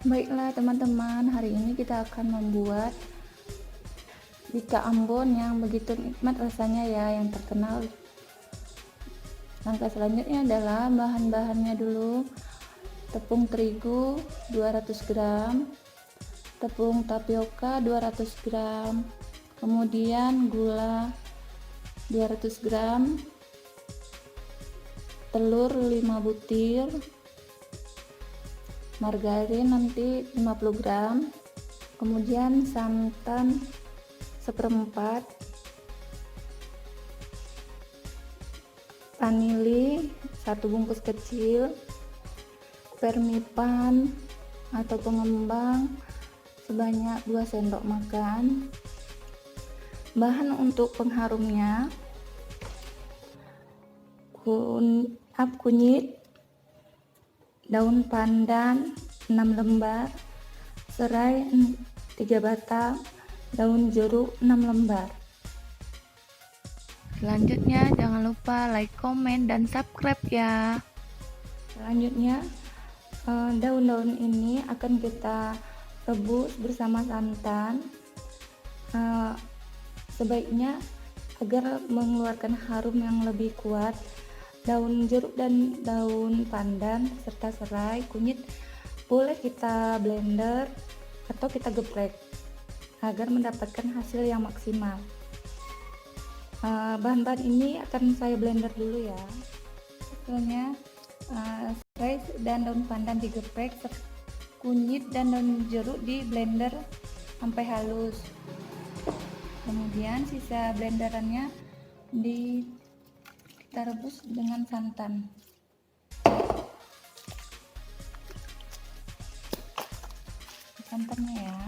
Baiklah teman-teman, hari ini kita akan membuat bika Ambon yang begitu nikmat rasanya ya, yang terkenal. Langkah selanjutnya adalah bahan-bahannya dulu. Tepung terigu 200 gram, tepung tapioka 200 gram, kemudian gula 200 gram, telur 5 butir, margarin nanti 50 gram, kemudian santan seperempat, vanili 1 bungkus kecil, permipan atau pengembang sebanyak 2 sendok makan. Bahan untuk pengharumnya kunyit, daun pandan 6 lembar, serai 3 batang, daun jeruk 6 lembar. Selanjutnya jangan lupa like, komen, dan subscribe ya. Selanjutnya daun-daun ini akan kita rebus bersama santan. Sebaiknya agar mengeluarkan harum yang lebih kuat, daun jeruk dan daun pandan serta serai kunyit boleh kita blender atau kita geprek agar mendapatkan hasil yang maksimal. Bahan-bahan ini akan saya blender dulu ya. Hasilnya serai dan daun pandan digeprek, kunyit dan daun jeruk di blender sampai halus. Kemudian sisa blenderannya kita rebus dengan santan. Santannya ya.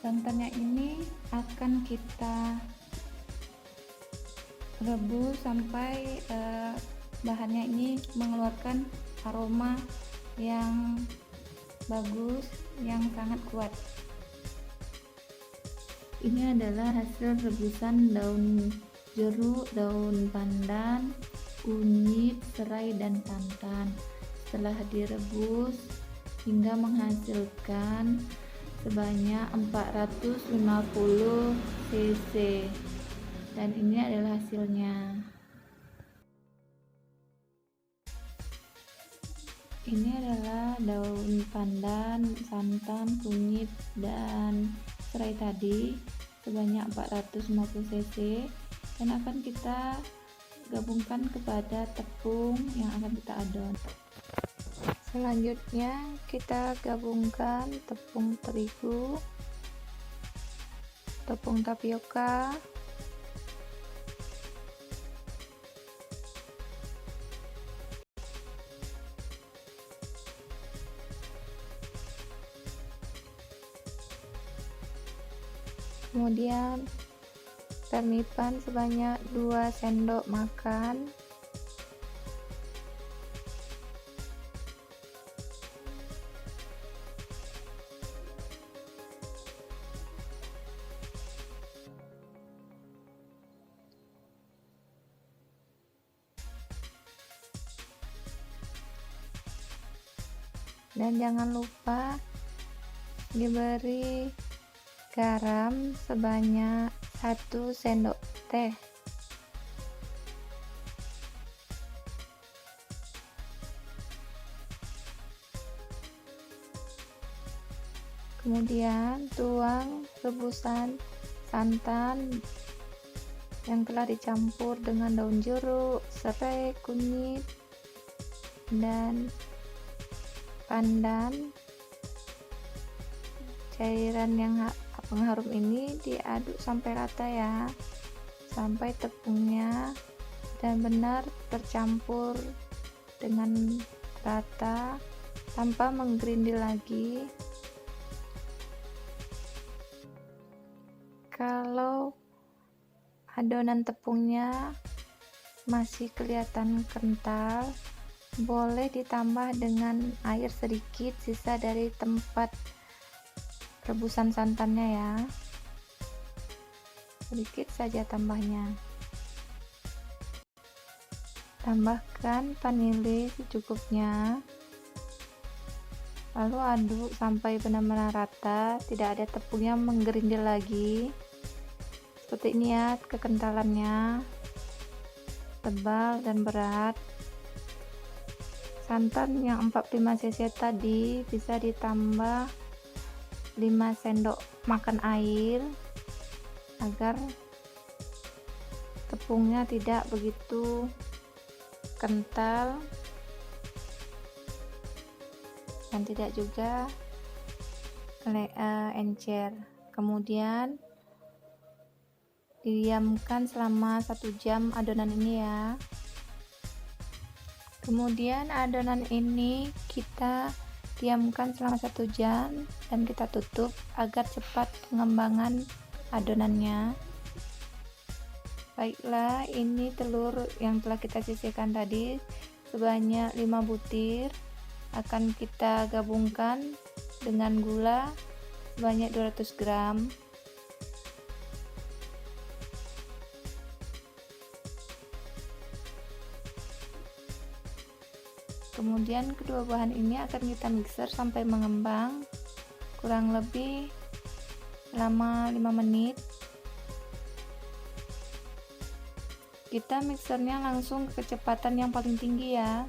Santannya ini akan kita rebus sampai bahannya ini mengeluarkan aroma yang bagus, yang sangat kuat. Ini adalah hasil rebusan daun jeruk, daun pandan, kunyit, serai, dan santan. Setelah direbus hingga menghasilkan sebanyak 450 cc, dan ini adalah hasilnya. Ini adalah daun pandan, santan, kunyit, dan serai tadi sebanyak 450 cc, dan akan kita gabungkan kepada tepung yang akan kita adon. Selanjutnya kita gabungkan tepung terigu, tepung tapioka, kemudian permipan sebanyak 2 sendok makan, dan jangan lupa diberi garam sebanyak 1 sendok teh. Kemudian tuang rebusan santan yang telah dicampur dengan daun jeruk, serai, kunyit, dan pandan. Cairan yang pengharum ini diaduk sampai rata ya, sampai tepungnya benar-benar tercampur dengan rata tanpa menggerindil lagi. Kalau adonan tepungnya masih kelihatan kental, boleh ditambah dengan air sedikit sisa dari tempat rebusan santannya ya, sedikit saja tambahnya. Tambahkan vanili secukupnya, lalu aduk sampai benar-benar rata, tidak ada tepung yang menggerindil lagi. Seperti ini ya kekentalannya, tebal dan berat. Santan yang 45 cc tadi bisa ditambah 5 sendok makan air agar tepungnya tidak begitu kental dan tidak juga encer. Kemudian didiamkan selama 1 jam adonan ini ya. Kemudian adonan ini kita diamkan selama 1 jam dan kita tutup agar cepat pengembangan adonannya. Baiklah, ini telur yang telah kita sisihkan tadi sebanyak 5 butir akan kita gabungkan dengan gula sebanyak 200 gram. Kemudian kedua bahan ini akan kita mixer sampai mengembang, kurang lebih selama 5 menit. Kita mixernya langsung ke kecepatan yang paling tinggi ya.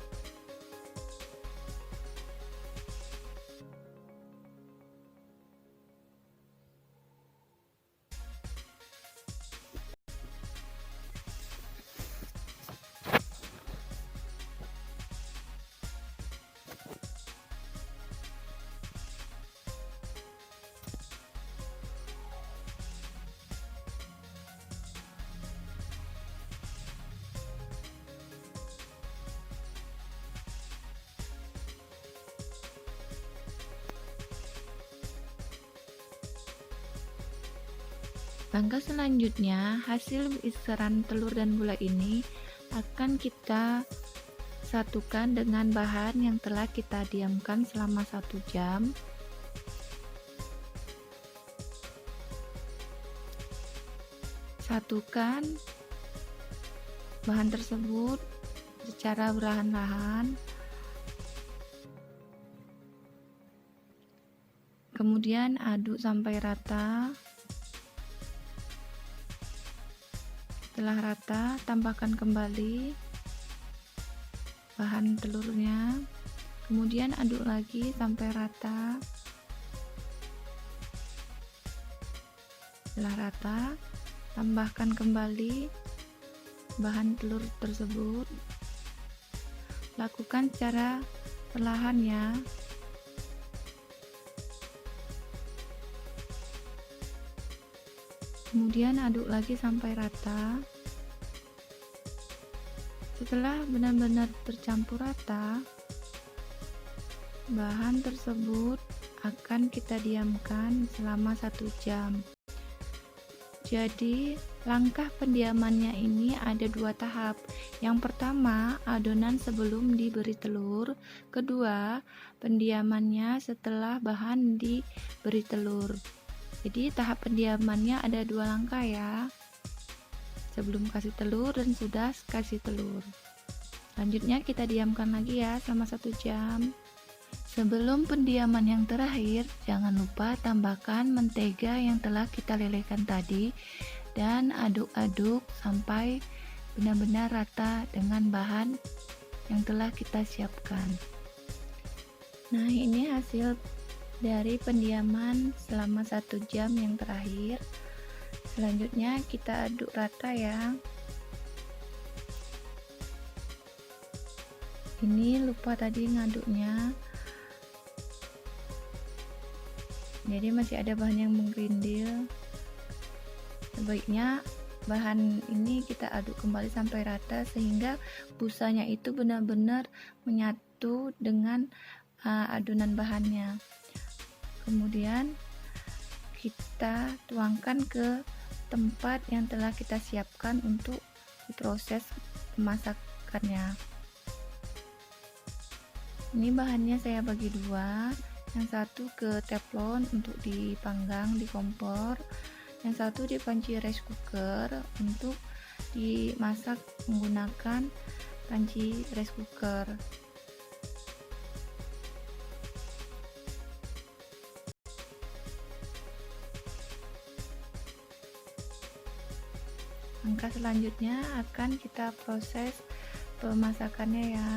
Langkah selanjutnya, hasil mixeran telur dan gula ini akan kita satukan dengan bahan yang telah kita diamkan selama 1 jam. Satukan bahan tersebut secara perlahan-lahan. Kemudian aduk sampai rata. Setelah rata, tambahkan kembali bahan telurnya, kemudian aduk lagi sampai rata. Setelah rata, tambahkan kembali bahan telur tersebut. Lakukan secara perlahan ya. Kemudian aduk lagi sampai rata. Setelah benar-benar tercampur rata, bahan tersebut akan kita diamkan selama 1 jam. Jadi langkah pendiamannya ini ada 2 tahap. Yang pertama, adonan sebelum diberi telur. Kedua, pendiamannya setelah bahan diberi telur. Jadi tahap pendiamannya ada 2 langkah ya, sebelum kasih telur dan sudah kasih telur. Selanjutnya kita diamkan lagi ya selama 1 jam. Sebelum pendiaman yang terakhir, jangan lupa tambahkan mentega yang telah kita lelehkan tadi dan aduk-aduk sampai benar-benar rata dengan bahan yang telah kita siapkan. Nah, ini hasil dari pendiaman selama 1 jam yang terakhir. Selanjutnya kita aduk rata ya. Ini lupa tadi ngaduknya, jadi masih ada bahan yang menggerindil. Sebaiknya bahan ini kita aduk kembali sampai rata sehingga busanya itu benar-benar menyatu dengan adonan bahannya. Kemudian kita tuangkan ke tempat yang telah kita siapkan untuk proses pemasakannya. Ini bahannya saya bagi 2. yang satu ke teflon untuk dipanggang di kompor, yang satu di panci rice cooker untuk dimasak menggunakan panci rice cooker. Langkah selanjutnya akan kita proses pemasakannya ya.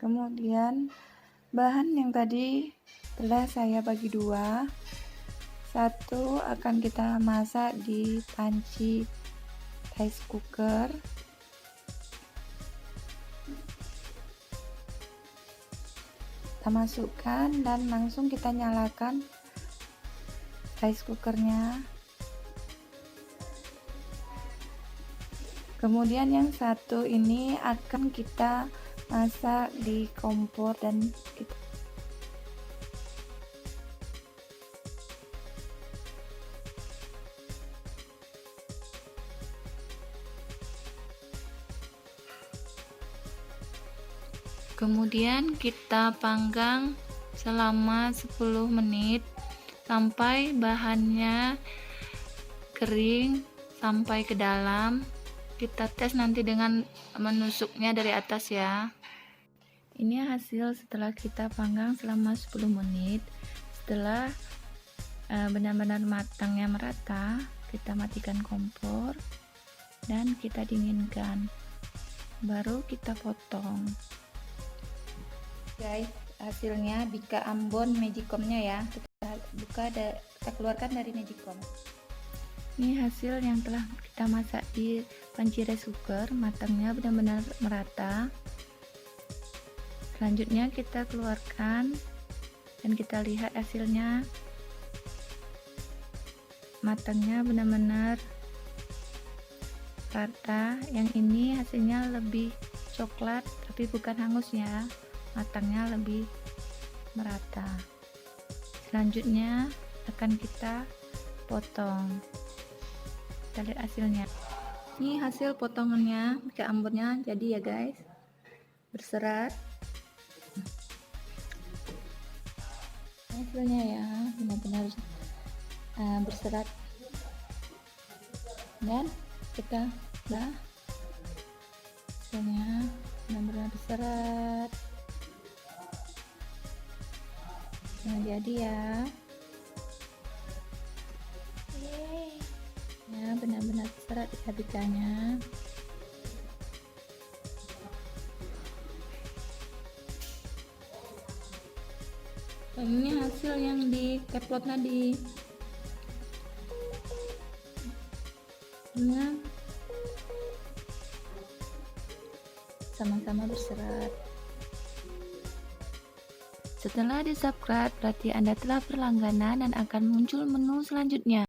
Kemudian bahan yang tadi telah saya bagi dua, satu akan kita masak di panci rice cooker, kita masukkan dan langsung kita nyalakan rice cookernya. Kemudian yang satu ini akan kita masak di kompor dan kita kemudian kita panggang selama 10 menit sampai bahannya kering sampai ke dalam. Kita tes nanti dengan menusuknya dari atas ya. Ini hasil setelah kita panggang selama 10 menit. Setelah benar-benar matangnya merata, kita matikan kompor dan kita dinginkan, baru kita potong. Guys, hasilnya Bika Ambon Magicom-nya ya, kita keluarkan dari Magicom. Ini hasil yang telah kita masak di panci rice cooker, matangnya benar-benar merata. Selanjutnya kita keluarkan dan kita lihat hasilnya, matangnya benar-benar rata. Yang ini hasilnya lebih coklat tapi bukan hangus ya, matangnya lebih merata. Selanjutnya akan kita potong. Kita lihat hasilnya. Ini hasil potongannya Bika Ambonnya jadi ya guys, berserat. Hasilnya ya benar-benar berserat dan kita hasilnya benar-benar berserat. Nah jadi ya benar-benar berserat ya bikanya. Dan ini hasil yang di teflon tadi. Ini sama-sama berserat. Setelah di subscribe berarti Anda telah berlangganan dan akan muncul menu selanjutnya.